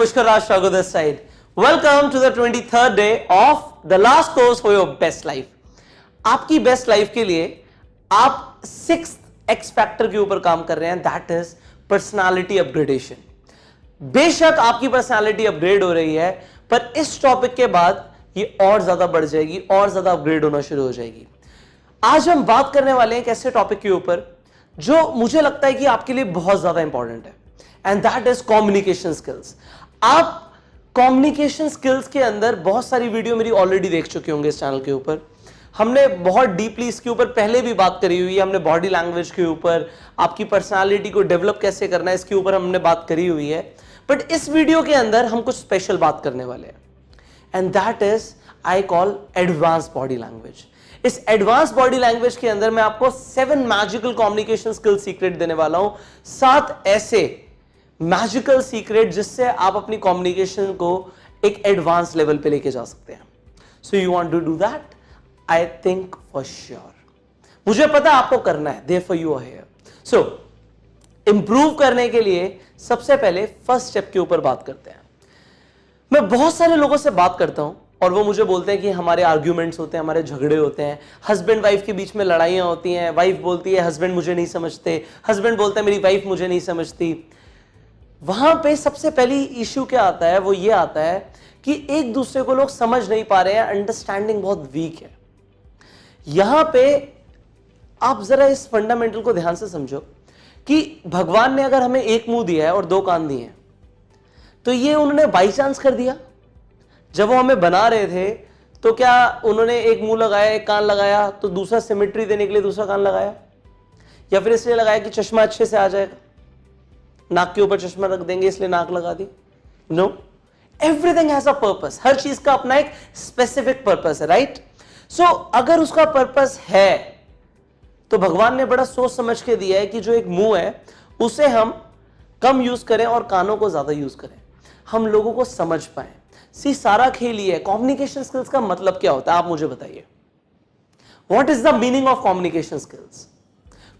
Pushkar Raj Shagu this side. Welcome to the 23rd day of the last course for your best life. आपकी best life के लिए आप 6th X factor के ऊपर काम कर रहे हैं, दैट इज पर्सनालिटी अपग्रेडेशन. बेशक आपकी पर्सनालिटी अपग्रेड हो रही है, पर इस टॉपिक के बाद ये और ज्यादा बढ़ जाएगी, और ज्यादा अपग्रेड होना शुरू हो जाएगी. आज हम बात करने वाले हैं एक ऐसे टॉपिक के ऊपर जो मुझे लगता है कि आपके लिए बहुत ज्यादा इंपॉर्टेंट है, and that is communication skills. आप कम्युनिकेशन स्किल्स के अंदर बहुत सारी वीडियो मेरी ऑलरेडी देख चुके होंगे इस चैनल के ऊपर. हमने बहुत डीपली इसके ऊपर पहले भी बात करी हुई है. हमने बॉडी लैंग्वेज के ऊपर, आपकी पर्सनालिटी को डेवलप कैसे करना है, इसके ऊपर हमने बात करी हुई है. बट इस वीडियो के अंदर हम कुछ स्पेशल बात करने वाले हैं, and that is I call advance body language. इस एडवांस बॉडी लैंग्वेज के अंदर मैं आपको 7 मैजिकल कम्युनिकेशन स्किल सीक्रेट देने वाला हूं. 7 ऐसे मैजिकल सीक्रेट जिससे आप अपनी कम्युनिकेशन को एक एडवांस लेवल पे लेके जा सकते हैं. So you want to do that? I think for sure. मुझे पता है आपको करना है, therefore you are here. So improve करने के लिए सबसे पहले फर्स्ट स्टेप के ऊपर बात करते हैं. मैं बहुत सारे लोगों से बात करता हूं और वो मुझे बोलते हैं कि हमारे आर्ग्यूमेंट्स होते हैं, हमारे झगड़े होते हैं, हस्बैंड वाइफ के बीच में लड़ाइयां होती हैं. वाइफ बोलती है हस्बैंड मुझे नहीं समझते, हस्बैंड बोलता है मेरी वाइफ मुझे नहीं समझती. वहां पे सबसे पहली इश्यू क्या आता है, वो ये आता है कि एक दूसरे को लोग समझ नहीं पा रहे हैं, अंडरस्टैंडिंग बहुत वीक है. यहां पे आप जरा इस फंडामेंटल को ध्यान से समझो कि भगवान ने अगर हमें एक मुंह दिया है और 2 कान दिए हैं, तो ये उन्होंने बाई चांस कर दिया? जब वो हमें बना रहे थे तो क्या उन्होंने एक मुंह लगाया, एक कान लगाया, तो दूसरा सिमेट्री देने के लिए दूसरा कान लगाया? या फिर इसलिए लगाया कि चश्मा अच्छे से आ जाएगा, नाक के ऊपर चश्मा रख देंगे इसलिए नाक लगा दी? No, everything has a purpose. हर चीज का अपना एक स्पेसिफिक पर्पस है, राइट? सो अगर उसका पर्पस है तो भगवान ने बड़ा सोच समझ के दिया है कि जो एक मुंह है उसे हम कम यूज करें और कानों को ज्यादा यूज करें, हम लोगों को समझ पाए. सी सारा खेल ही है. कम्युनिकेशन स्किल्स का मतलब क्या होता है, आप मुझे बताइए. What is the meaning of communication skills?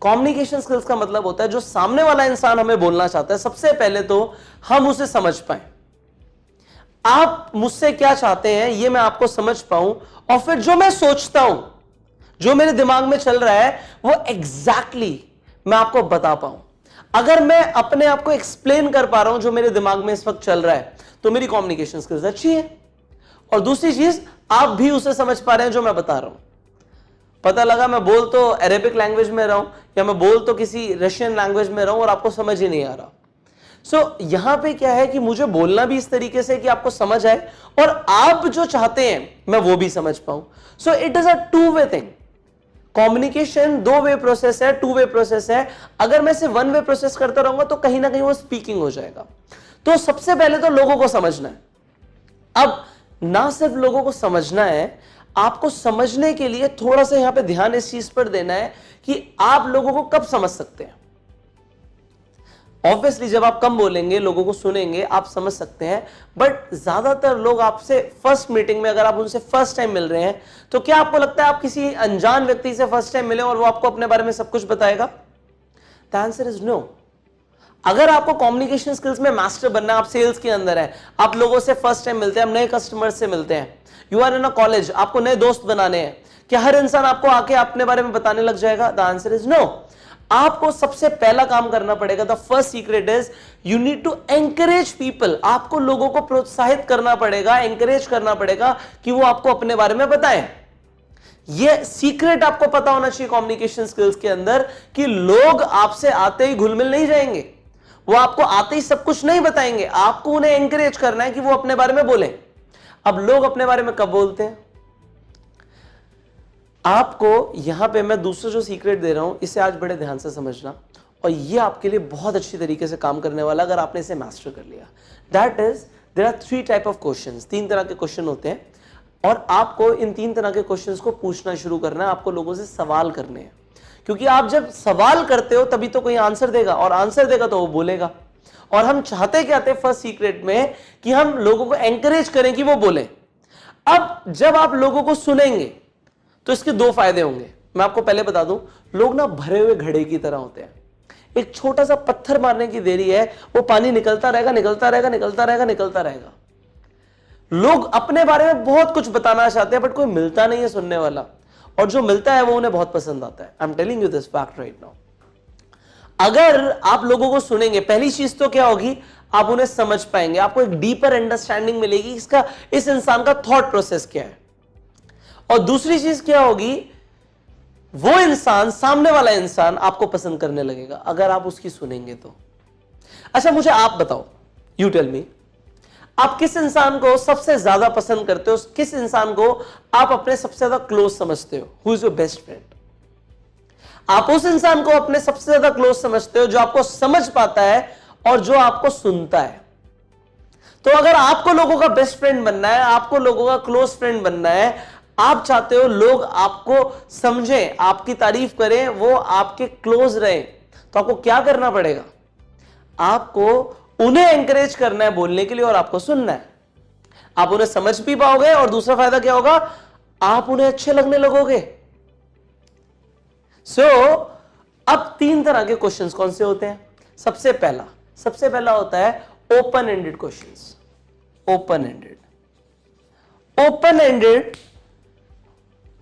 Communication skills का मतलब होता है जो सामने वाला इंसान हमें बोलना चाहता है, सबसे पहले तो हम उसे समझ पाए. आप मुझसे क्या चाहते हैं ये मैं आपको समझ पाऊं, और फिर जो मैं सोचता हूं, जो मेरे दिमाग में चल रहा है, वो एग्जैक्टली मैं आपको बता पाऊं. अगर मैं अपने आप को एक्सप्लेन कर पा रहा हूं जो मेरे दिमाग में इस वक्त चल रहा है, तो मेरी कम्युनिकेशन स्किल्स अच्छी है. और दूसरी चीज, आप भी उसे समझ पा रहे हैं जो मैं बता रहा हूं. पता लगा मैं बोल तो अरेबिक लैंग्वेज में रहा हूं या मैं बोल तो किसी रशियन लैंग्वेज में रहा हूं और आपको समझ ही नहीं आ रहा. सो यहां पे क्या है कि मुझे बोलना भी इस तरीके से कि आपको समझ आए और आप जो चाहते हैं मैं वो भी समझ पाऊं. So it is a two way thing. Communication two way process है, 2-वे प्रोसेस है. अगर मैं सिर्फ 1-वे प्रोसेस करता रहूंगा तो कहीं ना कहीं वो स्पीकिंग हो जाएगा. तो सबसे पहले तो लोगों को समझना है. अब ना सिर्फ लोगों को समझना है, आपको समझने के लिए थोड़ा सा यहां पे ध्यान इस चीज पर देना है कि आप लोगों को कब समझ सकते हैं. ऑब्वियसली जब आप कम बोलेंगे, लोगों को सुनेंगे, आप समझ सकते हैं. बट ज्यादातर लोग आपसे फर्स्ट मीटिंग में, अगर आप उनसे फर्स्ट टाइम मिल रहे हैं, तो क्या आपको लगता है आप किसी अनजान व्यक्ति से फर्स्ट टाइम मिले और वो आपको अपने बारे में सब कुछ बताएगा? The answer is no. अगर आपको कम्युनिकेशन स्किल्स में मास्टर बनना, आप सेल्स के अंदर है, आप लोगों से फर्स्ट टाइम मिलते हैं, आप नए कस्टमर से मिलते हैं, you are in a college, आपको नए दोस्त बनाने हैं, क्या हर इंसान आपको आके अपने बारे में बताने लग जाएगा? The answer is no. आपको सबसे पहला काम करना पड़ेगा. The first secret is you need to encourage people. आपको लोगों को प्रोत्साहित करना पड़ेगा, एंकरेज करना पड़ेगा कि वो आपको अपने बारे में बताएं. ये सीक्रेट आपको पता होना चाहिए कम्युनिकेशन स्किल्स के अंदर कि लोग आपसे आते ही घुल मिल नहीं जाएंगे, वो आपको आते ही सब कुछ नहीं बताएंगे. आपको उन्हें एंकरेज करना है कि वो अपने बारे में बोले. अब लोग अपने बारे में कब बोलते हैं? आपको यहां पे मैं दूसरा जो सीक्रेट दे रहा हूं, इसे आज बड़े ध्यान से समझना, और ये आपके लिए बहुत अच्छी तरीके से काम करने वाला अगर आपने इसे मास्टर कर लिया. That is, there are 3 type of questions. 3 तरह के क्वेश्चन होते हैं और आपको इन 3 तरह के क्वेश्चंस को पूछना शुरू करना है. आपको लोगों से सवाल करने हैं, क्योंकि आप जब सवाल करते हो तभी तो कोई आंसर देगा, और आंसर देगा तो वो बोलेगा. और हम चाहते क्या थे फर्स्ट सीक्रेट में कि हम लोगों को एंकरेज करें कि वो बोले. अब जब आप लोगों को सुनेंगे तो इसके 2 फायदे होंगे. मैं आपको पहले बता दूं, लोग ना भरे हुए घड़े की तरह होते हैं. एक छोटा सा पत्थर मारने की देरी है, वो पानी निकलता रहेगा, निकलता रहेगा, निकलता रहेगा, निकलता रहेगा। लोग अपने बारे में बहुत कुछ बताना चाहते हैं, बट कोई मिलता नहीं है सुनने वाला, और जो मिलता है वो उन्हें बहुत पसंद आता है। आई am telling you this fact right now. अगर आप लोगों को सुनेंगे, पहली चीज तो क्या होगी, आप उन्हें समझ पाएंगे, आपको एक डीपर अंडरस्टैंडिंग मिलेगी इसका, इस इंसान का थॉट प्रोसेस क्या है। और दूसरी चीज क्या होगी, वो इंसान, सामने वाला इंसान आपको पसंद करने लगेगा अगर आप उसकी सुनेंगे तो। अच्छा मुझे आप बताओ, यू टेल मी, आप किस इंसान को सबसे ज्यादा पसंद करते हो, किस इंसान को आप अपने सबसे ज्यादा क्लोज समझते हो? Who is your best friend? आप उस इंसान को अपने सबसे ज्यादा क्लोज समझते हो जो आपको समझ पाता है और जो आपको सुनता है। तो अगर आपको लोगों का बेस्ट फ्रेंड बनना है, आपको लोगों का क्लोज फ्रेंड बनना है, आप चाहते हो लोग आपको समझें, आपकी तारीफ करें, वो आपके क्लोज रहे, तो आपको क्या करना पड़ेगा? आपको उन्हें एंकरेज करना है बोलने के लिए और आपको सुनना है। आप उन्हें समझ भी पाओगे और दूसरा फायदा क्या होगा, आप उन्हें अच्छे लगने लगोगे। अब 3 तरह के क्वेश्चंस कौन से होते हैं? सबसे पहला होता है open ended questions. Open ended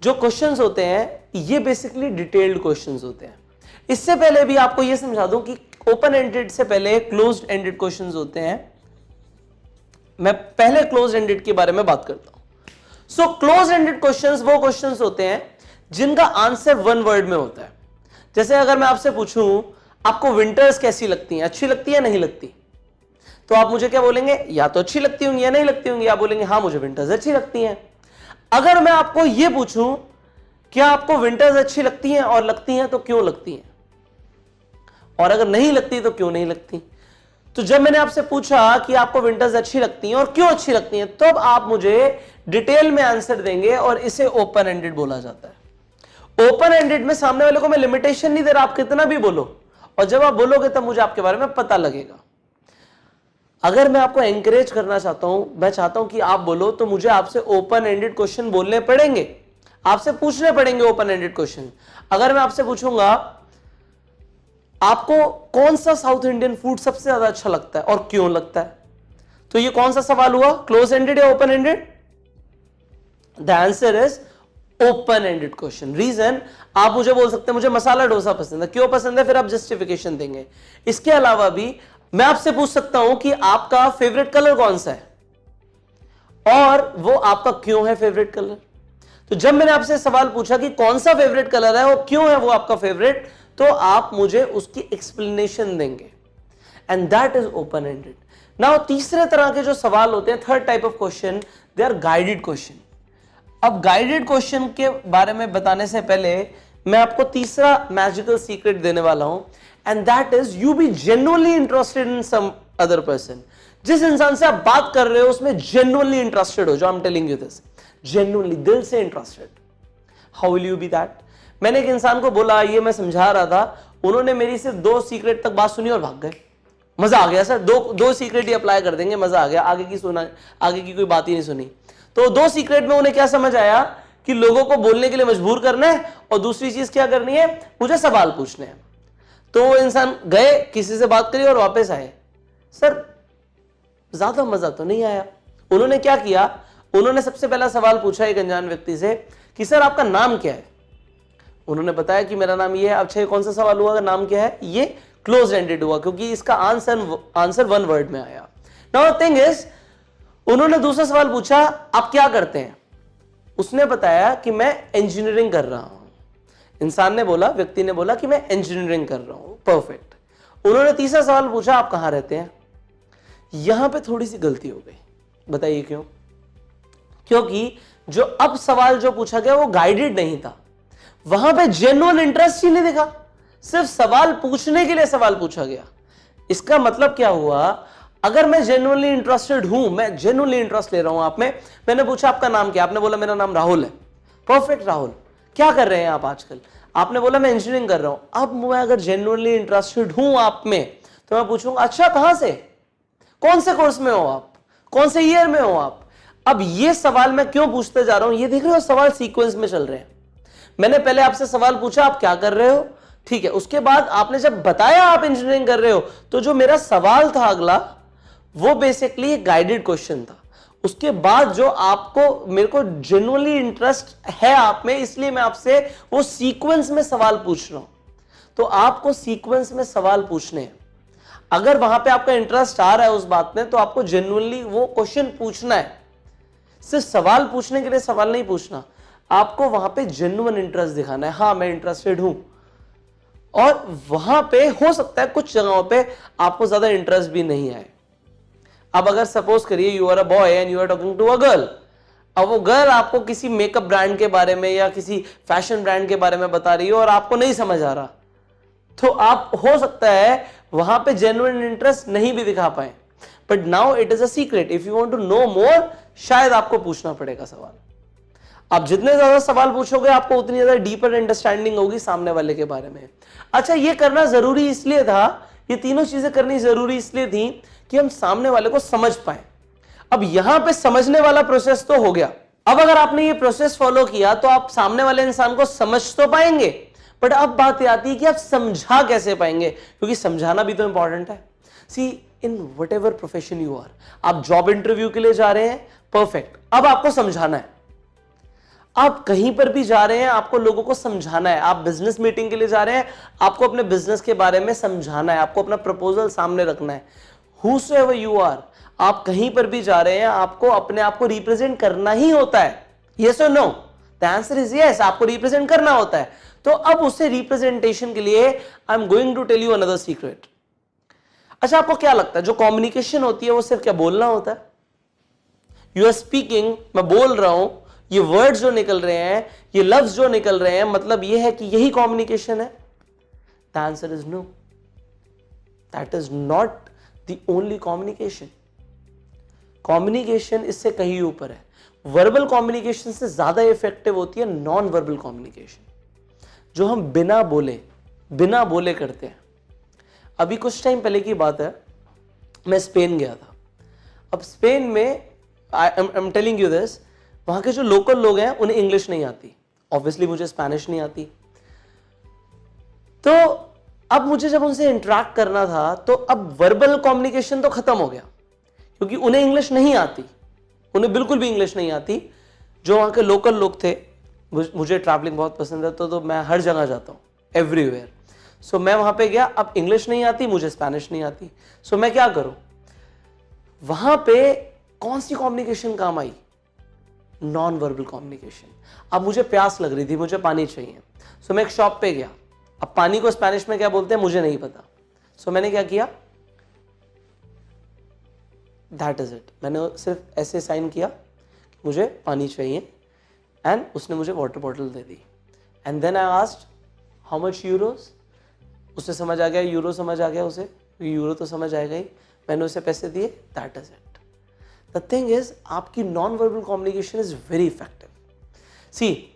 जो क्वेश्चंस होते हैं ये बेसिकली डिटेल्ड क्वेश्चंस होते हैं। इससे पहले भी आपको यह समझा दूं कि ओपन एंडेड से पहले क्लोज्ड एंडेड क्वेश्चंस होते हैं। मैं पहले क्लोज एंडेड के बारे में बात करता हूं। सो क्लोज एंडेड क्वेश्चंस वो क्वेश्चंस होते हैं जिनका आंसर 1 वर्ड में होता है। जैसे अगर मैं आपसे पूछूं आपको विंटर्स कैसी लगती हैं, अच्छी लगती है नहीं लगती, तो आप मुझे क्या बोलेंगे? या तो अच्छी लगती होंगी या नहीं लगती होंगी। आप बोलेंगे हाँ मुझे विंटर्स अच्छी लगती हैं। अगर मैं आपको यह पूछूं क्या आपको विंटर्स अच्छी लगती हैं और लगती हैं तो क्यों लगती हैं, और अगर नहीं लगती तो क्यों नहीं लगती, तो जब मैंने आपसे पूछा कि आपको विंटर्स अच्छी लगती हैं और क्यों अच्छी लगती हैं, तब आप मुझे डिटेल में आंसर देंगे और इसे ओपन एंडेड बोला जाता है। ओपन एंडेड में सामने वाले को मैं लिमिटेशन नहीं दे रहा, आप कितना भी बोलो, और जब आप बोलोगे तब मुझे आपके बारे में पता लगेगा। अगर मैं आपको एंकरेज करना चाहता हूं, मैं चाहता हूं कि आप बोलो, तो मुझे आपसे ओपन एंडेड क्वेश्चन बोलने पड़ेंगे, आपसे पूछने पड़ेंगे ओपन एंडेड क्वेश्चन। अगर मैं आपसे पूछूंगा आपको कौन सा साउथ इंडियन फूड सबसे ज्यादा अच्छा लगता है और क्यों लगता है, तो ये कौन सा सवाल हुआ, क्लोज एंडेड या open ended? The answer is open ended question. Reason, आप मुझे बोल सकते हैं मुझे मसाला डोसा पसंद है, क्यों पसंद है, फिर आप जस्टिफिकेशन देंगे। इसके अलावा भी मैं आपसे पूछ सकता हूं कि आपका फेवरेट कलर कौन सा है और वो आपका क्यों है फेवरेट कलर। तो जब मैंने आपसे सवाल पूछा कि कौन सा फेवरेट कलर है और क्यों है वो आपका फेवरेट, तो आप मुझे उसकी एक्सप्लेनेशन देंगे, and that is open ended. Now तीसरे तरह के जो सवाल होते हैं, third type of question, they are guided question. अब गाइडेड क्वेश्चन के बारे में बताने से पहले मैं आपको तीसरा मैजिकल सीक्रेट देने वाला हूं, and that is you be genuinely interested in some other person. जिस इंसान से आप बात कर रहे हो उसमें जेन्युइनली इंटरेस्टेड हो, जो I am telling you this, genuinely, दिल से interested. How will you be that? मैंने एक इंसान को बोला, ये मैं समझा रहा था, उन्होंने मेरी सिर्फ 2 सीक्रेट तक बात सुनी और भाग गए। मजा आ गया सर, दो सीक्रेट ही अप्लाई कर देंगे, मजा आ गया, आगे की कोई बात ही नहीं सुनी। तो 2 सीक्रेट में उन्हें क्या समझ आया कि लोगों को बोलने के लिए मजबूर करना है, और दूसरी चीज क्या करनी है, मुझे सवाल पूछने हैं। तो वो इंसान गए, किसी से बात करी और वापस आए। सर ज्यादा मजा तो नहीं आया। उन्होंने क्या किया, उन्होंने सबसे पहला सवाल पूछा एक अनजान व्यक्ति से कि सर आपका नाम क्या है। उन्होंने बताया कि मेरा नाम ये है। अच्छा, कौन सा सवाल हुआ, नाम क्या है? ये क्लोज एंडेड हुआ क्योंकि इसका आंसर 1 वर्ड में आया। नाउ थिंग इज, उन्होंने दूसरा सवाल पूछा आप क्या करते हैं। उसने बताया कि मैं इंजीनियरिंग कर रहा हूं। इंसान ने बोला, व्यक्ति ने बोला कि मैं इंजीनियरिंग कर रहा हूं। परफेक्ट। उन्होंने तीसरा सवाल पूछा आप कहां रहते हैं। यहां पे थोड़ी सी गलती हो गई। बताइए क्यों? क्योंकि जो अब सवाल जो पूछा गया वो गाइडेड नहीं था, वहां पे जेन्युइन इंटरेस्ट ही नहीं दिखा, सिर्फ सवाल पूछने के लिए सवाल पूछा गया। इसका मतलब क्या हुआ, अगर मैं जेन्युइनली इंटरेस्टेड हूं, मैं जेन्युइनली इंटरेस्ट ले रहा हूं आप में, मैंने पूछा आपका नाम क्या, आपने बोला मेरा नाम राहुल है। परफेक्ट राहुल, क्या कर रहे हैं आप आजकल? आपने बोला मैं इंजीनियरिंग कर रहा हूं। अब मैं अगर जेन्युइनली इंटरेस्टेड हूं आप में, तो मैं पूछूंगा अच्छा कहां से, कौन से कोर्स में हो आप, कौन से ईयर में हो आप। अब ये सवाल मैं क्यों पूछते जा रहा हूं, ये देख रहे हो सवाल सीक्वेंस में चल रहे हैं। मैंने पहले आपसे सवाल पूछा आप क्या कर रहे हो, ठीक है, उसके बाद आपने जब बताया आप इंजीनियरिंग कर रहे हो, तो जो मेरा सवाल था अगला, वो बेसिकली एक गाइडेड क्वेश्चन था। उसके बाद जो आपको, मेरे को जेन्युइनली इंटरेस्ट है आप में, इसलिए मैं आपसे वो सीक्वेंस में सवाल पूछ रहा हूं। तो आपको सीक्वेंस में सवाल पूछने हैं। अगर वहां पे आपका इंटरेस्ट आ रहा है उस बात में, तो आपको जेन्युइनली वो क्वेश्चन पूछना है। सिर्फ सवाल पूछने के लिए सवाल नहीं पूछना, आपको वहां पे जेन्युइन इंटरेस्ट दिखाना है, हाँ मैं इंटरेस्टेड हूं। और वहां पे हो सकता है कुछ जगहों पे आपको ज्यादा इंटरेस्ट भी नहीं आए। अब अगर सपोज करिए you are a boy and you are talking to a girl, अब वो गर्ल आपको किसी मेकअप ब्रांड के बारे में या किसी फैशन ब्रांड के बारे में बता रही है और आपको नहीं समझ आ रहा, तो आप हो सकता है वहां पे जेन्युइन इंटरेस्ट नहीं भी दिखा पाए। But now it is a secret, if you want to know more, शायद आपको पूछना पड़ेगा सवाल। आप जितने ज्यादा सवाल पूछोगे, आपको उतनी ज्यादा डीपर अंडरस्टैंडिंग होगी सामने वाले के बारे में। अच्छा, ये करना जरूरी इसलिए था, ये तीनों चीजें करनी जरूरी इसलिए थी कि हम सामने वाले को समझ पाए। अब यहां पे समझने वाला प्रोसेस तो हो गया। अब अगर आपने ये प्रोसेस फॉलो किया तो आप सामने वाले इंसान को समझ तो पाएंगे, बट अब बात यह आती है कि आप समझा कैसे पाएंगे, क्योंकि समझाना भी तो इंपॉर्टेंट है। See, in whatever profession you are, आप जॉब इंटरव्यू के लिए जा रहे हैं, परफेक्ट, अब आपको समझाना है। आप कहीं पर भी जा रहे हैं, आपको लोगों को समझाना है। आप बिजनेस मीटिंग के लिए जा रहे हैं, आपको अपने बिजनेस के बारे में समझाना है, आपको अपना प्रपोजल सामने रखना है। Whosoever you are, आप कहीं पर भी जा रहे हैं, आपको अपने आप को रिप्रेजेंट करना ही होता है। Yes or no? The answer is yes, आपको रिप्रेजेंट करना होता है। तो अब उसे रिप्रेजेंटेशन के लिए I am going to tell you another secret. अच्छा, आपको क्या लगता है जो कम्युनिकेशन होती है वो सिर्फ क्या बोलना होता है? यू आर स्पीकिंग, मैं बोल रहा हूं, ये वर्ड्स जो निकल रहे हैं, ये लफ्ज जो निकल रहे हैं, मतलब ये है कि यही कम्युनिकेशन है? The answer is no, that is not the only communication. Communication इससे कहीं ऊपर है। वर्बल कम्युनिकेशन से ज्यादा इफेक्टिव होती है नॉन वर्बल कम्युनिकेशन, जो हम बिना बोले करते हैं। अभी कुछ टाइम पहले की बात है, मैं स्पेन गया था। अब स्पेन में आई एम टेलिंग यू दिस, वहां के जो लोकल लोग हैं उन्हें इंग्लिश नहीं आती, ऑब्वियसली मुझे स्पेनिश नहीं आती। तो अब मुझे जब उनसे इंटरेक्ट करना था, तो अब वर्बल कम्युनिकेशन तो खत्म हो गया, क्योंकि उन्हें इंग्लिश नहीं आती, उन्हें बिल्कुल भी इंग्लिश नहीं आती। जो वहां के लोकल लोग थे, मुझे ट्रैवलिंग बहुत पसंद है, तो मैं हर जगह जाता हूँ, एवरीवेयर। सो मैं वहां पे गया, अब इंग्लिश नहीं आती, मुझे स्पेनिश नहीं आती, सो मैं क्या करूं? वहां पे कौन सी कम्युनिकेशन काम आई? Non verbal communication. अब मुझे प्यास लग रही थी, मुझे पानी चाहिए, सो मैं एक शॉप पे गया। अब पानी को स्पेनिश में क्या बोलते हैं मुझे नहीं पता, सो मैंने क्या किया? दैट इज इट, मैंने सिर्फ ऐसे साइन किया मुझे पानी चाहिए, एंड उसने मुझे वाटर बॉटल दे दी। And then I asked how much euros. उसे समझ आ गया, यूरो समझ आ गया उसे, यूरो तो समझ आएगा ही। मैंने उसे पैसे दिए, that is it. The thing is, आपकी non verbal communication is very effective. See,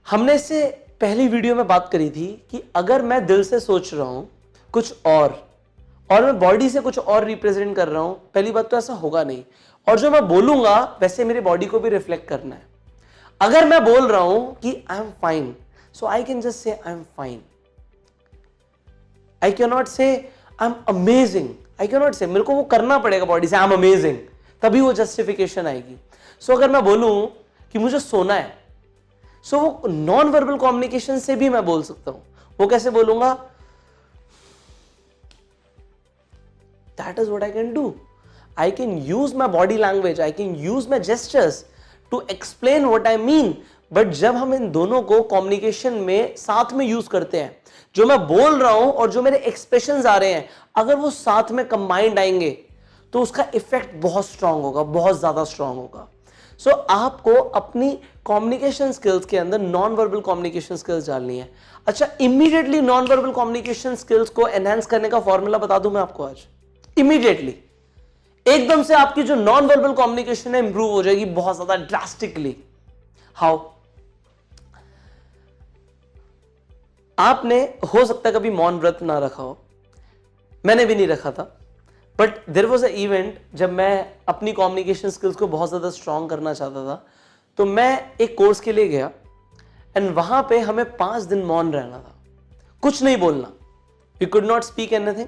हमने इससे पहली वीडियो में बात करी थी कि अगर मैं दिल से सोच रहा हूं कुछ और मैं बॉडी से कुछ और रिप्रेजेंट कर रहा हूं, पहली बात तो ऐसा होगा नहीं, और जो मैं बोलूंगा वैसे मेरी बॉडी को भी रिफ्लेक्ट करना है। अगर मैं बोल रहा हूं कि I am fine, so I can just say I am fine. I can not say I am amazing, I can not say, मेरे को वो करना पड़ेगा बॉडी से, आई एम अमेजिंग, तभी वो जस्टिफिकेशन आएगी। सो अगर मैं बोलूं कि मुझे सोना है, सो वो नॉन वर्बल कम्युनिकेशन से भी मैं बोल सकता हूं। वो कैसे बोलूंगा? That is what I can do. I can use my body language, I can use my gestures to explain what I mean. But जब हम इन दोनों को कम्युनिकेशन में साथ में यूज करते हैं, जो मैं बोल रहा हूं और जो मेरे एक्सप्रेशंस आ रहे हैं, अगर वो साथ में कंबाइंड आएंगे तो उसका इफेक्ट बहुत स्ट्रांग होगा, बहुत ज्यादा स्ट्रांग होगा। सो आपको अपनी कम्युनिकेशन स्किल्स के अंदर नॉन वर्बल कम्युनिकेशन स्किल्स डालनी है। अच्छा, immediately non verbal communication skills को एनहांस करने का फॉर्मूला बता दूं मैं आपको आज। इमीडिएटली एकदम से आपकी जो नॉन वर्बल कम्युनिकेशन है इंप्रूव हो जाएगी बहुत ज्यादा ड्रास्टिकली। हाउ? आपने हो सकता है कभी मौन व्रत ना रखा हो, मैंने भी नहीं रखा था, but there was a event जब मैं अपनी कम्युनिकेशन स्किल्स को बहुत ज्यादा स्ट्रांग करना चाहता था, तो मैं एक कोर्स के लिए गया, एंड वहां पे हमें 5 दिन मौन रहना था। कुछ नहीं बोलना, we could not speak anything.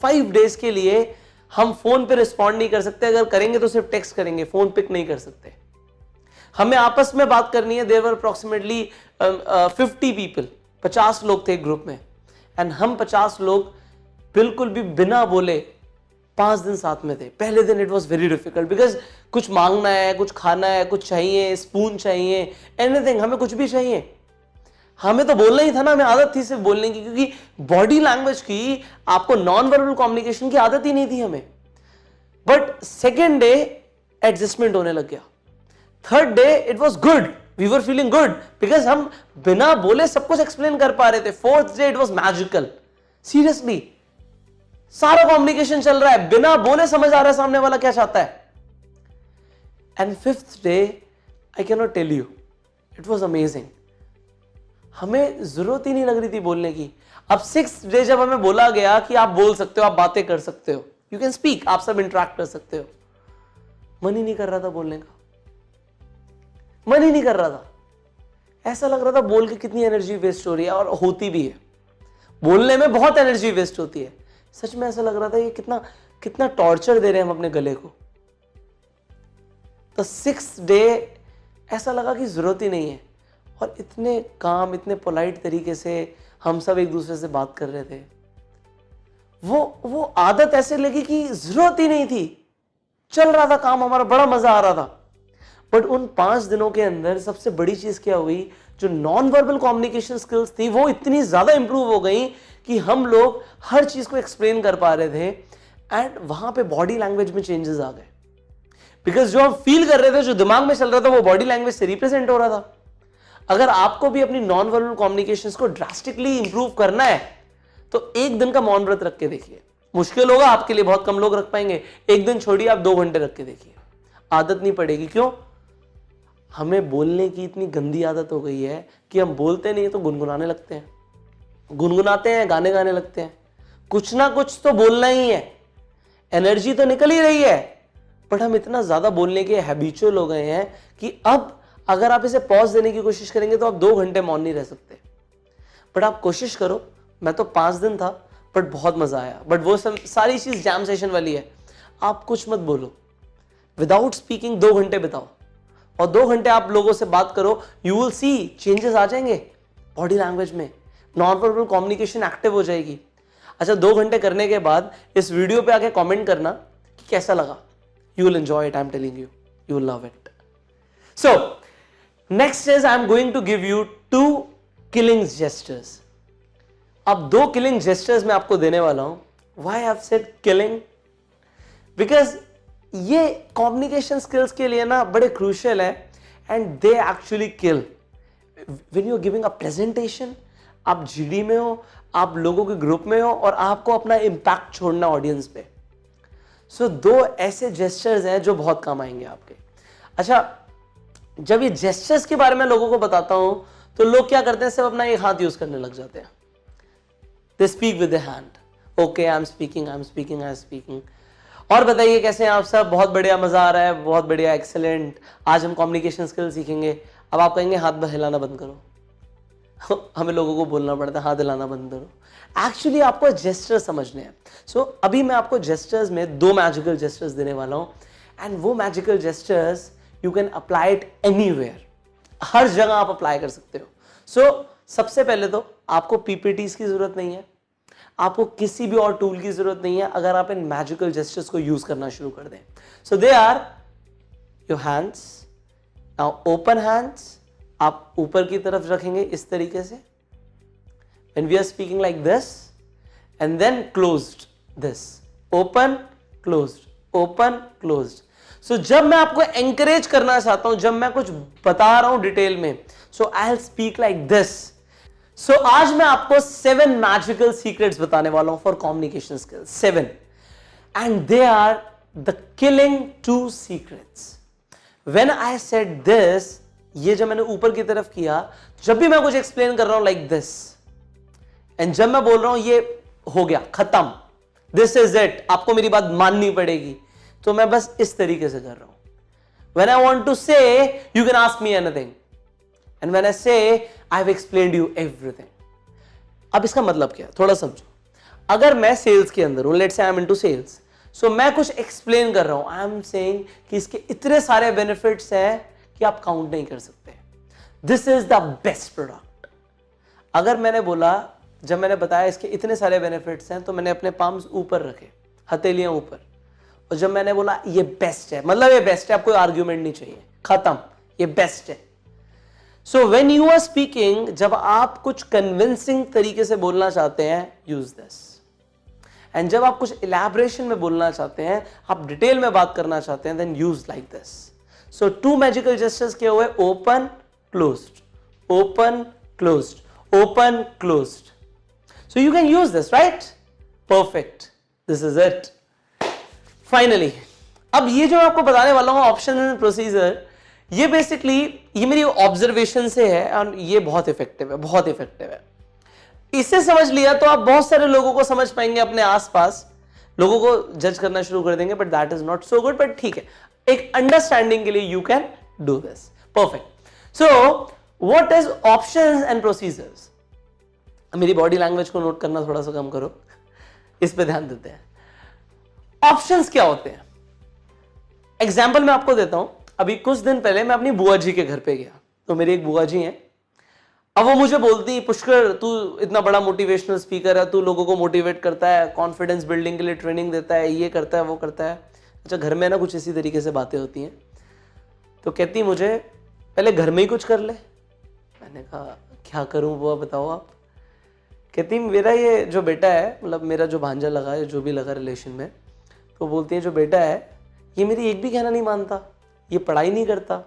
5 days के लिए हम फोन पे रिस्पॉन्ड नहीं कर सकते, अगर करेंगे तो सिर्फ टेक्स्ट करेंगे, फोन पिक नहीं कर सकते। हमें आपस में बात करनी है। देयर वर अप्रोक्सीमेटली 50 पीपल, 50 लोग थे ग्रुप में, एंड हम 50 लोग बिल्कुल भी बिना बोले 5 दिन साथ में थे। पहले दिन it was very difficult, because कुछ मांगना है, कुछ खाना है, कुछ चाहिए, स्पून चाहिए, एनीथिंग, हमें कुछ भी चाहिए। हमें तो बोलना ही था ना, हमें आदत थी सिर्फ बोलने की, क्योंकि बॉडी लैंग्वेज की, आपको नॉन वर्बल कम्युनिकेशन की आदत ही नहीं थी हमें। बट सेकेंड डे एडजस्टमेंट होने लग गया। Third day it was good, we were feeling good, because हम बिना बोले सब कुछ एक्सप्लेन कर पा रहे थे। Fourth day it was magical, seriously सारा कम्युनिकेशन चल रहा है, बिना बोले समझ आ रहा है सामने वाला क्या चाहता है। And fifth day I can not tell you, it was amazing. हमें जरूरत ही नहीं लग रही थी बोलने की। अब 6th डे जब हमें बोला गया कि आप बोल सकते हो, आप बातें कर सकते हो, यू कैन स्पीक, आप सब इंटरेक्ट कर सकते हो, मन ही नहीं कर रहा था बोलने का, मन ही नहीं कर रहा था। ऐसा लग रहा था बोल के कितनी एनर्जी वेस्ट हो रही है, और होती भी है, बोलने में बहुत एनर्जी वेस्ट होती है। सच में ऐसा लग रहा था ये कितना कितना टॉर्चर दे रहे हैं हम अपने गले को। तो 6th डे ऐसा लगा कि जरूरत ही नहीं है, और इतने काम, इतने पोलाइट तरीके से हम सब एक दूसरे से बात कर रहे थे। वो आदत ऐसे लगी कि जरूरत ही नहीं थी, चल रहा था काम हमारा, बड़ा मजा आ रहा था। बट उन 5 दिनों के अंदर सबसे बड़ी चीज क्या हुई, जो नॉन वर्बल कम्युनिकेशन स्किल्स थी वो इतनी ज्यादा इंप्रूव हो गई कि हम लोग हर चीज को एक्सप्लेन कर पा रहे थे, एंड वहां पे बॉडी लैंग्वेज में चेंजेस आ गए। बिकॉज जो हम फील कर रहे थे, जो दिमाग में चल रहा था, वो बॉडी लैंग्वेज से रिप्रेजेंट हो रहा था। अगर आपको भी अपनी नॉन वर्बल कम्युनिकेशन को ड्रास्टिकली इंप्रूव करना है, तो 1 दिन का मौन व्रत रख के देखिए। मुश्किल होगा आपके लिए, बहुत कम लोग रख पाएंगे। 1 दिन छोड़िए, आप 2 घंटे रख के देखिए, आदत नहीं पड़ेगी। क्यों? हमें बोलने की इतनी गंदी आदत हो गई है कि हम बोलते नहीं तो गुनगुनाने लगते हैं, गुनगुनाते हैं, गाने गाने लगते हैं। कुछ ना कुछ तो बोलना ही है, एनर्जी तो निकल ही रही है, बट हम इतना ज्यादा बोलने के हैबिचुअल हो गए हैं कि अब अगर आप इसे पॉज देने की कोशिश करेंगे तो आप 2 घंटे मौन नहीं रह सकते। बट आप कोशिश करो। मैं तो 5 दिन था, बट बहुत मजा आया। बट वो सब सारी चीज जैम सेशन वाली है। आप कुछ मत बोलो, विदाउट स्पीकिंग 2 घंटे बिताओ, और 2 घंटे आप लोगों से बात करो। यू विल सी चेंजेस आ जाएंगे बॉडी लैंग्वेज में, नॉन वर्बल कम्युनिकेशन एक्टिव हो जाएगी। अच्छा, 2 घंटे करने के बाद इस वीडियो पे आके कमेंट करना कि कैसा लगा। You will enjoy it, I am telling you, you will love it. So next is I am going to give you 2 killing gestures. अब 2 किलिंग जेस्चर्स मैं आपको देने वाला हूं। Why I have said killing? Because ये communication skills के लिए ना बड़े क्रूशियल है, and they actually kill. When you are giving a presentation, आप जीडी में हो, आप लोगों के ग्रुप में हो, और आपको अपना इंपैक्ट छोड़ना ऑडियंस पे। सो 2 ऐसे जेस्चर्स हैं जो बहुत काम आएंगे आपके। अच्छा, जब ये जेस्चर्स के बारे में लोगों को बताता हूं तो लोग क्या करते हैं, सिर्फ अपना एक हाथ यूज करने लग जाते हैं। They speak with the hand. Okay, I am speaking, I am speaking, I am speaking. और बताइए कैसे हैं आप सब? बहुत बढ़िया, मजा आ रहा है, बहुत बढ़िया, एक्सेलेंट। आज हम कम्युनिकेशन स्किल सीखेंगे। अब आप कहेंगे हाथ हिलाना बंद करो। हमें लोगों को बोलना पड़ता है हाथ हिलाना बंद करो। एक्चुअली आपको जेस्चर समझने हैं। सो अभी मैं आपको जेस्चर्स में 2 मैजिकल जेस्चर्स देने वाला हूं, एंड वो magical gestures you can apply it anywhere, हर जगह आप अप्लाई कर सकते हो। सो सबसे पहले तो आपको पीपीटीज की जरूरत नहीं है, आपको किसी भी और टूल की जरूरत नहीं है अगर आप इन मैजिकल जेस्चर्स को यूज करना शुरू कर दें। So they are your hands. Now open hands आप ऊपर की तरफ रखेंगे इस तरीके से, when we are speaking like this, and then closed this, open closed, open closed. So जब मैं आपको encourage करना चाहता हूं, जब मैं कुछ बता रहा हूं डिटेल में, so I'll speak like this. So आज मैं आपको 7 magical secrets बताने वाला हूं for communication skills, 7, and they are the killing 2 secrets. When I said this, ये जब मैंने ऊपर की तरफ किया, जब भी मैं कुछ एक्सप्लेन कर रहा हूं like this, एंड जब मैं बोल रहा हूं ये हो गया खत्म, दिस इज इट, आपको मेरी बात माननी पड़ेगी, तो मैं बस इस तरीके से कर रहा हूं। When I want to say, you can ask me anything, and when I say, I have explained you everything. अब इसका मतलब क्या है, थोड़ा समझो। अगर मैं सेल्स के अंदर हूं, let's say I am into sales, so मैं कुछ एक्सप्लेन कर रहा हूं, आई एम सेइंग कि इसके इतने सारे बेनिफिट्स हैं कि आप काउंट नहीं कर सकते, this is the best product. अगर मैंने बोला, जब मैंने बताया इसके इतने सारे बेनिफिट्स हैं, तो मैंने अपने पाम्स ऊपर रखे, हथेलियां ऊपर, और जब मैंने बोला ये बेस्ट है, मतलब ये बेस्ट है, आपको आर्ग्यूमेंट नहीं चाहिए, खत्म, ये बेस्ट है। So when you are speaking, जब आप कुछ कन्विंसिंग तरीके से बोलना चाहते हैं, यूज दिस। एंड जब आप कुछ इलैबोरेशन में बोलना चाहते हैं, आप डिटेल में बात करना चाहते हैं, then use like this. So 2 magical gestures किए हुए, open closed, open closed, open closed. So you can use this, right? Perfect. This is it. Finally, अब ये जो मैं आपको बताने वाला हूं ऑप्शन एंड प्रोसीजर, ये बेसिकली ये मेरी ऑब्जर्वेशन से है और ये बहुत इफेक्टिव है, बहुत इफेक्टिव है। इसे समझ लिया तो आप बहुत सारे लोगों को समझ पाएंगे, अपने आसपास लोगों को जज करना शुरू कर देंगे, but that is not so good, but ठीक है, एक अंडरस्टैंडिंग के लिए you can do this. Perfect. So what is options and procedures? मेरी बॉडी लैंग्वेज को नोट करना थोड़ा सा कम करो, इस पे ध्यान देते हैं। ऑप्शंस क्या होते हैं? एग्जाम्पल मैं आपको देता हूं। अभी कुछ दिन पहले मैं अपनी बुआ जी के घर पे गया, तो मेरी एक बुआ जी हैं। अब वो मुझे बोलती, पुष्कर तू इतना बड़ा मोटिवेशनल स्पीकर है, तू लोगों को मोटिवेट करता है, कॉन्फिडेंस बिल्डिंग के लिए ट्रेनिंग देता है, ये करता है, वो करता है। अच्छा, घर में ना कुछ इसी तरीके से बातें होती हैं। तो कहती मुझे पहले घर में ही कुछ कर ले। मैंने कहा क्या करूं बुआ, बताओ आप। कहती मेरा ये जो बेटा है, मतलब मेरा जो भांजा लगा है, जो भी लगा रिलेशन में, तो बोलती है जो बेटा है ये मेरी एक भी कहना नहीं मानता, ये पढ़ाई नहीं करता,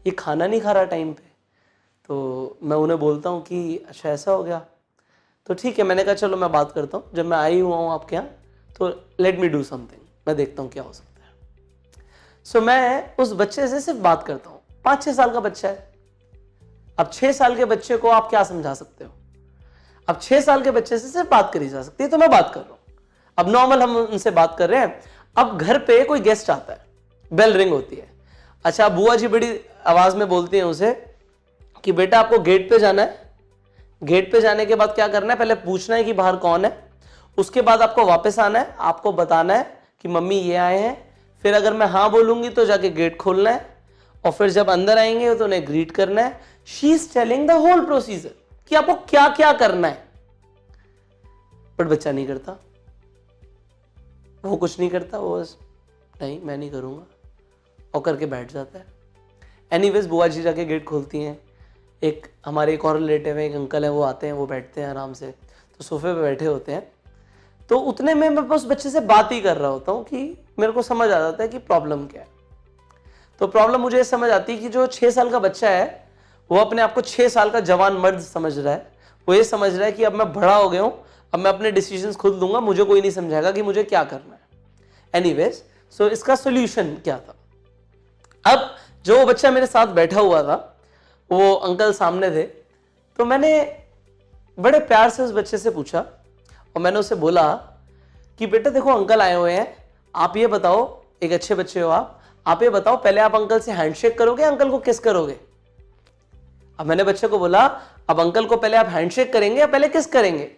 ये खाना नहीं खा रहा टाइम पे। तो मैं उन्हें बोलता हूँ कि अच्छा ऐसा हो गया, तो ठीक है। मैंने कहा चलो मैं बात करता हूँ, जब मैं आई हुआ हूँ आपके यहाँ, तो लेट मी डू समथिंग, मैं देखता हूँ क्या हो सकता है। सो मैं उस बच्चे से सिर्फ बात करता हूँ। 5-6 साल का बच्चा है। अब 6 साल के बच्चे को आप क्या समझा सकते हो? अब 6 साल के बच्चे से सिर्फ बात करी जा सकती है, तो मैं बात कर रहा हूं। अब नॉर्मल हम उनसे बात कर रहे हैं। अब घर पे कोई गेस्ट आता है, बेल रिंग होती है। अच्छा, बुआ जी बड़ी आवाज में बोलती हैं उसे कि बेटा आपको गेट पे जाना है, गेट पे जाने के बाद क्या करना है, पहले पूछना है कि बाहर कौन है, उसके बाद आपको वापस आना है, आपको बताना है कि मम्मी ये आए हैं, फिर अगर मैं हाँ बोलूंगी तो जाके गेट खोलना है, और फिर जब अंदर आएंगे तो उन्हें ग्रीट करना है। She is telling the whole procedure कि आपको क्या क्या करना है, बट बच्चा नहीं करता, वो कुछ नहीं करता, वो नहीं मैं नहीं करूंगा और करके बैठ जाता है। एनीवेज बुआ जी जाके गेट खोलती हैं। एक हमारे एक और रिलेटिव है, एक अंकल है, वो आते हैं, वो बैठते हैं आराम से, तो सोफे पे बैठे होते हैं। तो उतने में मैं उस बच्चे से बात ही कर रहा होता हूँ कि मेरे को समझ आ जाता है कि प्रॉब्लम क्या है। तो प्रॉब्लम मुझे समझ आती है कि जो 6 साल का बच्चा है, वो अपने आप को 6 साल का जवान मर्द समझ रहा है। वो ये समझ रहा है कि अब मैं बड़ा हो गया हूं, अब मैं अपने डिसीजंस खुद लूंगा, मुझे कोई नहीं समझाएगा कि मुझे क्या करना है। एनीवेज, सो इसका सोल्यूशन क्या था? अब जो बच्चा मेरे साथ बैठा हुआ था, वो अंकल सामने थे, तो मैंने बड़े प्यार से उस बच्चे से पूछा, और मैंने उसे बोला कि बेटा देखो अंकल आए हुए हैं, आप ये बताओ, एक अच्छे बच्चे हो आप ये बताओ, पहले आप अंकल से हैंडशेक करोगे, अंकल को किस करोगे? अब मैंने बच्चे को बोला अब अंकल को पहले आप हैंडशेक करेंगे या पहले किस करेंगे?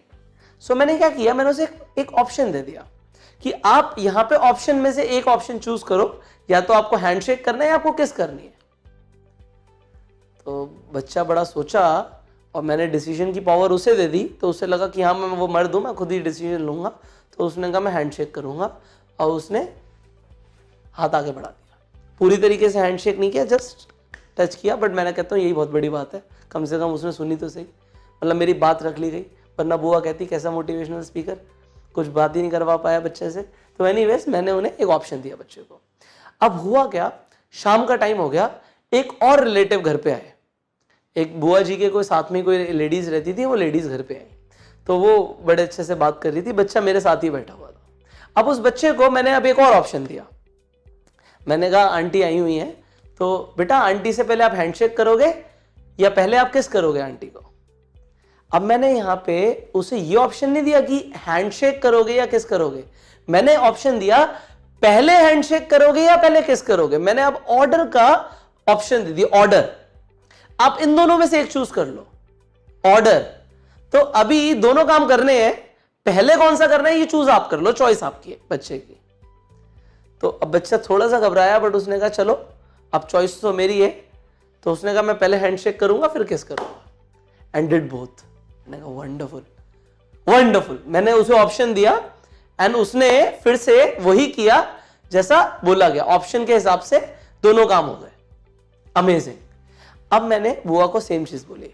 सो मैंने क्या किया, मैंने उसे एक ऑप्शन दे दिया कि आप यहां पे ऑप्शन में से एक ऑप्शन चूज करो, या तो आपको हैंडशेक करना है या आपको किस करनी है। तो बच्चा बड़ा सोचा, और मैंने डिसीजन की पावर उसे दे दी, तो उसे लगा कि हाँ मैं वो मर्द हूं, मैं खुद ही डिसीजन लूंगा। तो उसने कहा मैं हैंडशेक करूंगा, और उसने हाथ आगे बढ़ा दिया। पूरी तरीके से हैंडशेक नहीं किया, जस्ट टच किया, बट मैंने कहता हूँ यही बहुत बड़ी बात है, कम से कम उसने सुनी तो सही, मतलब मेरी बात रख ली गई। वरना बुआ कहती कैसा मोटिवेशनल स्पीकर, कुछ बात ही नहीं करवा पाया बच्चे से। तो एनीवेज मैंने उन्हें एक ऑप्शन दिया बच्चे को। अब हुआ क्या, शाम का टाइम हो गया, एक और रिलेटिव घर पे आए। एक बुआ जी के कोई साथ में कोई लेडीज रहती थी, वो लेडीज घर पे आई, तो वो बड़े अच्छे से बात कर रही थी, बच्चा मेरे साथ ही बैठा हुआ था। अब उस बच्चे को मैंने अब एक और ऑप्शन दिया। मैंने कहा आंटी आई हुई हैं, तो बेटा आंटी से पहले आप हैंडशेक करोगे या पहले आप किस करोगे आंटी को? अब मैंने यहां पे उसे ये ऑप्शन नहीं दिया कि हैंडशेक करोगे या किस करोगे, मैंने ऑप्शन दिया पहले हैंडशेक करोगे या पहले किस करोगे। मैंने अब ऑर्डर का ऑप्शन दे दिया, ऑर्डर, आप इन दोनों में से एक चूज कर लो, ऑर्डर। तो अभी दोनों काम करने हैं, पहले कौन सा करना है ये चूज आप कर लो, चॉइस आपकी है बच्चे की। तो अब बच्चा थोड़ा सा घबराया, बट उसने कहा चलो अब चॉइस तो मेरी है। तो उसने कहा मैं पहले हैंडशेक करूंगा फिर किस करूंगा, एंड डिड बोथ। मैंने कहा वंडरफुल वंडरफुल। मैंने उसे ऑप्शन दिया एंड उसने फिर से वही किया जैसा बोला गया, ऑप्शन के हिसाब से दोनों काम हो गए। अमेजिंग। अब मैंने बुआ को सेम चीज बोली।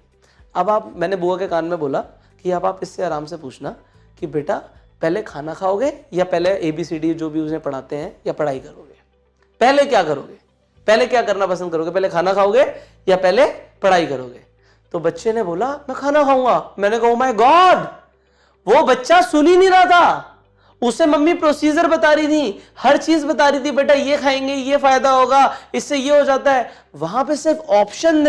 अब मैंने बुआ के कान में बोला कि अब आप इससे आराम से पूछना कि बेटा पहले खाना खाओगे या पहले ABCD जो भी उसे पढ़ाते हैं या पढ़ाई करोगे, पहले क्या करोगे, पहले क्या करना पसंद करोगे, पहले खाना खाओगे या पहले पढ़ाई करोगे। तो बच्चे ने बोला मैं खाना खाऊंगा। मैंने कहा माय गॉड, वो बच्चा सुन ही नहीं रहा था, उसे मम्मी प्रोसीजर बता रही थी, हर चीज बता रही थी, बेटा ये खाएंगे ये फायदा होगा, इससे ये हो जाता है। वहां पे सिर्फ ऑप्शन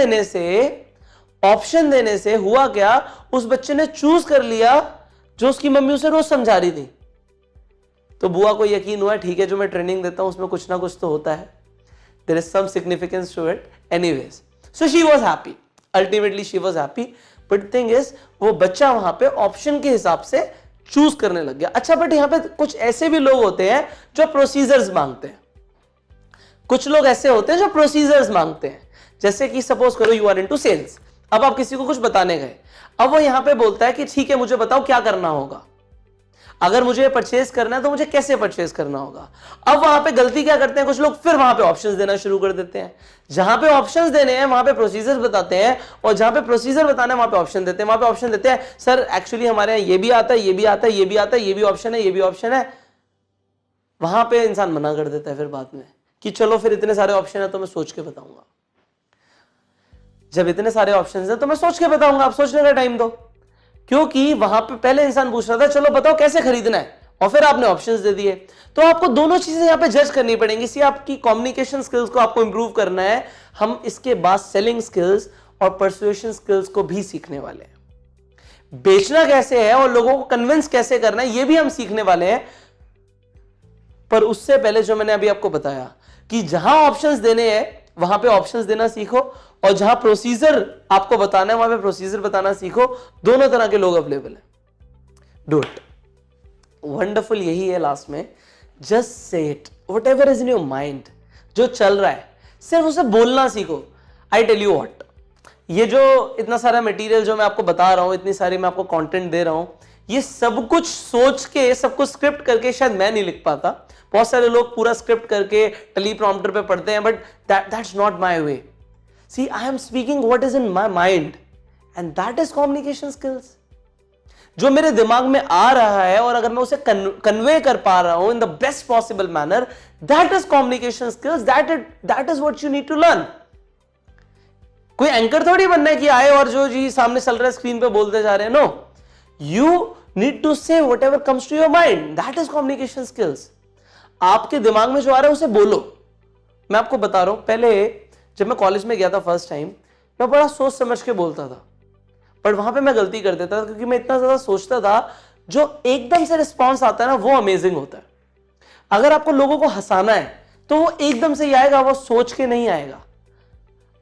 देने से हुआ क्या, उस बच्चे ने चूज कर लिया जो उसकी मम्मी उसे रोज समझा रही थी। तो बुआ को यकीन हुआ ठीक है जो मैं ट्रेनिंग देता हूं उसमें कुछ ना कुछ तो होता है, there is some significance to it anyways. So she was happy, ultimately she was happy. But thing is वो बच्चा वहां पे ऑप्शन के हिसाब से चूज करने लग गया। अच्छा बट यहां पे कुछ ऐसे भी लोग होते हैं जो प्रोसीजर्स मांगते हैं, कुछ लोग ऐसे होते हैं जो प्रोसीजर्स मांगते हैं। जैसे कि सपोज करो यू आर इनटू सेल्स, अब आप किसी को कुछ बताने गए, अब वो यहां पे बोलता है कि ठीक है मुझे बताओ क्या करना होगा, अगर मुझे परचेज करना है तो मुझे कैसे परचेज करना होगा। अब वहां पे गलती क्या करते हैं कुछ लोग, फिर वहां पे ऑप्शंस देना शुरू कर देते हैं। जहां पे ऑप्शंस देने हैं वहां पे प्रोसीजर बताते हैं, और जहां पे प्रोसीजर बताना है वहां पे ऑप्शन देते हैं। वहां पे ऑप्शन देते हैं सर एक्चुअली हमारे यहाँ ये भी आता है, ये भी आता है, ये भी आता है, ये भी ऑप्शन है, ये भी ऑप्शन है। वहां पे इंसान मना कर देता है फिर बाद में कि चलो फिर इतने सारे ऑप्शन है तो मैं सोच के बताऊंगा। जब इतने सारे ऑप्शंस हैं तो मैं सोच के बताऊंगा, आप सोचने का टाइम दो। क्योंकि वहां पे पहले इंसान पूछ रहा था चलो बताओ कैसे खरीदना है, और फिर आपने ऑप्शंस दे दिए। तो आपको दोनों चीजें यहां पे जज करनी पड़ेंगी। सी आपकी कम्युनिकेशन स्किल्स को आपको इंप्रूव करना है, हम इसके बाद सेलिंग स्किल्स और परसुएशन स्किल्स को भी सीखने वाले हैं। बेचना कैसे है और लोगों को कन्विंस कैसे करना है ये भी हम सीखने वाले हैं। पर उससे पहले जो मैंने अभी आपको बताया कि जहां ऑप्शंस देने हैं वहां पे ऑप्शंस देना सीखो, और जहां प्रोसीजर आपको बताना है वहां पे प्रोसीजर बताना सीखो। दोनों तरह के लोग अवेलेबल हैं, डू इट। वंडरफुल यही है लास्ट में, just say it whatever is in your mind, जो चल रहा है सिर्फ उसे बोलना सीखो। आई टेल यू व्हाट, ये जो इतना सारा मटेरियल जो मैं आपको बता रहा हूं, इतनी सारी मैं आपको कंटेंट दे रहा हूं, ये सब कुछ सोच के सब कुछ स्क्रिप्ट करके शायद मैं नहीं लिख पाता। बहुत सारे लोग पूरा स्क्रिप्ट करके टेलीप्रॉम्प्टर पे पढ़ते हैं, but that's not my way. See I am speaking what is in my mind and that is communication skills. जो मेरे दिमाग में आ रहा है और अगर मैं उसे कन्वे कर पा रहा हूं in the best possible manner, that is communication skills, that is what you need to learn. कोई एंकर थोड़ी बनना है कि आए और जो जी सामने चल रहा है स्क्रीन पे बोलते जा रहे हैं। No, you need to say whatever comes to your mind, that is communication skills. आपके दिमाग में जो आ रहा है उसे बोलो। मैं आपको बता रहा हूं, पहले जब मैं कॉलेज में गया था फर्स्ट टाइम, मैं बड़ा सोच समझ के बोलता था, पर वहां पे मैं गलती कर देता था क्योंकि मैं इतना ज्यादा सोचता था। जो एकदम से रिस्पॉन्स आता है ना वो अमेजिंग होता है। अगर आपको लोगों को हंसाना है तो वो एकदम से ही आएगा, वो सोच के नहीं आएगा।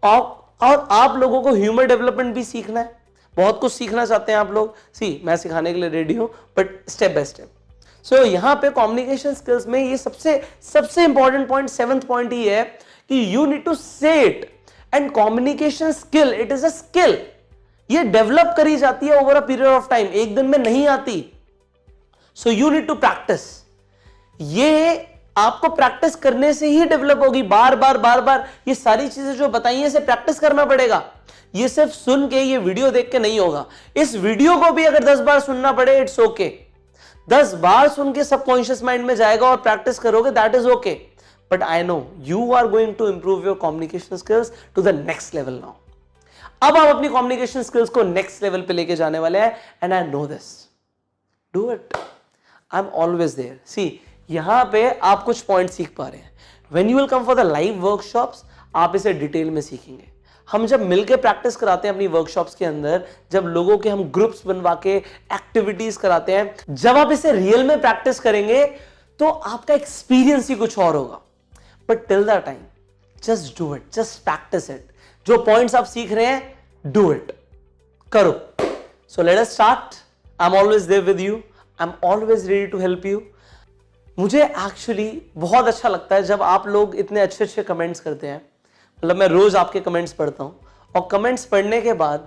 और आप लोगों को ह्यूमर डेवलपमेंट भी सीखना है, बहुत कुछ सीखना चाहते हैं आप लोग। मैं सिखाने के लिए रेडी हूं, बट स्टेप बाय स्टेप। सो यहां पे कम्युनिकेशन स्किल्स में ये सबसे इंपॉर्टेंट पॉइंट, 7th पॉइंट ही है कि you need to say it. And communication skill, it is a skill, ये डेवलप करी जाती है over a period of time, एक दिन में नहीं आती। So you need to practise. ये आपको प्रैक्टिस करने से ही डेवलप होगी, बार बार ये सारी चीजें जो बताई हैं इसे प्रैक्टिस करना पड़ेगा। ये सिर्फ सुन के, ये वीडियो देख के नहीं होगा। इस वीडियो को भी अगर 10 बार सुनना पड़े, इट्स ओके। 10 बार सुन के सबकॉन्शियस माइंड में जाएगा और प्रैक्टिस करोगे, that is okay. But I know you are going to improve your communication skills to the next level now. अब आप अपनी कम्युनिकेशन स्किल्स को नेक्स्ट लेवल पे लेके जाने वाले हैं, and I know this. Do it, I am always there. See यहां पे आप कुछ पॉइंट सीख पा रहे हैं। When you will come for the live workshops, आप इसे डिटेल में सीखेंगे। हम जब मिलकर प्रैक्टिस कराते हैं अपनी वर्कशॉप्स के अंदर, जब लोगों के हम ग्रुप्स बनवा के एक्टिविटीज कराते हैं, जब आप इसे रियल में प्रैक्टिस करेंगे तो आपका एक्सपीरियंस ही कुछ और होगा। But till the time, just do it, just practice it. जो पॉइंट्स आप सीख रहे हैं, डू इट, करो। So let us start. I'm always there with you. I'm always ready to help you. मुझे एक्चुअली बहुत अच्छा लगता है जब आप लोग इतने अच्छे अच्छे कमेंट्स करते हैं. मतलब मैं रोज आपके कमेंट्स पढ़ता हूँ और कमेंट्स पढ़ने के बाद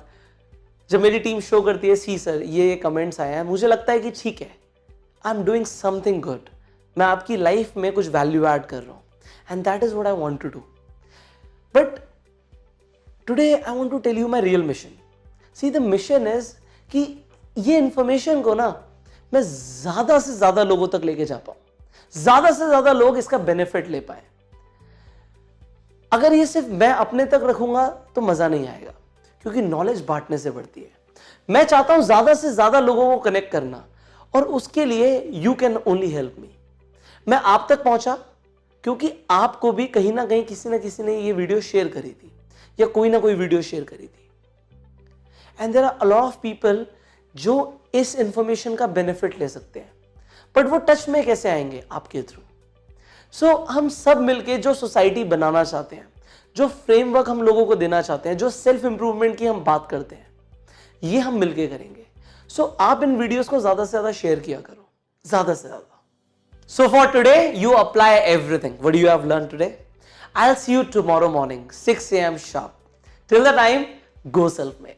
जब मेरी टीम शो करती है सी सर ये कमेंट्स आए हैं, मुझे लगता है कि ठीक है, I am doing something good. मैं आपकी लाइफ में कुछ वैल्यू ऐड कर रहा हूँ and that is what I want to do. But today I want to tell you my real mission. See the mission is कि ये इंफॉर्मेशन को ना मैं ज्यादा से ज्यादा लोगों तक लेके जा पाऊं, ज्यादा से ज्यादा लोग इसका बेनिफिट ले पाए. अगर ये सिर्फ मैं अपने तक रखूंगा तो मजा नहीं आएगा, क्योंकि नॉलेज बांटने से बढ़ती है. मैं चाहता हूं ज्यादा से ज्यादा लोगों को कनेक्ट करना, और उसके लिए you can only help me. मैं आप तक पहुंचा क्योंकि आपको भी कहीं ना कहीं किसी ना किसी ने ये वीडियो शेयर करी थी या कोई ना कोई वीडियो शेयर करी थी. And there are a lot of people जो इस इंफॉर्मेशन का बेनिफिट ले सकते हैं, बट वो टच में कैसे आएंगे? आपके थ्रू. सो हम सब मिलके जो सोसाइटी बनाना चाहते हैं, जो फ्रेमवर्क हम लोगों को देना चाहते हैं, जो सेल्फ इंप्रूवमेंट की हम बात करते हैं, ये हम मिलके करेंगे. सो आप इन वीडियोस को ज्यादा से ज्यादा शेयर किया करो, ज्यादा से ज्यादा. So for today, you apply everything. What do you have learned today? I'll see you tomorrow morning, 6 a.m. sharp. Till the time, go self-made.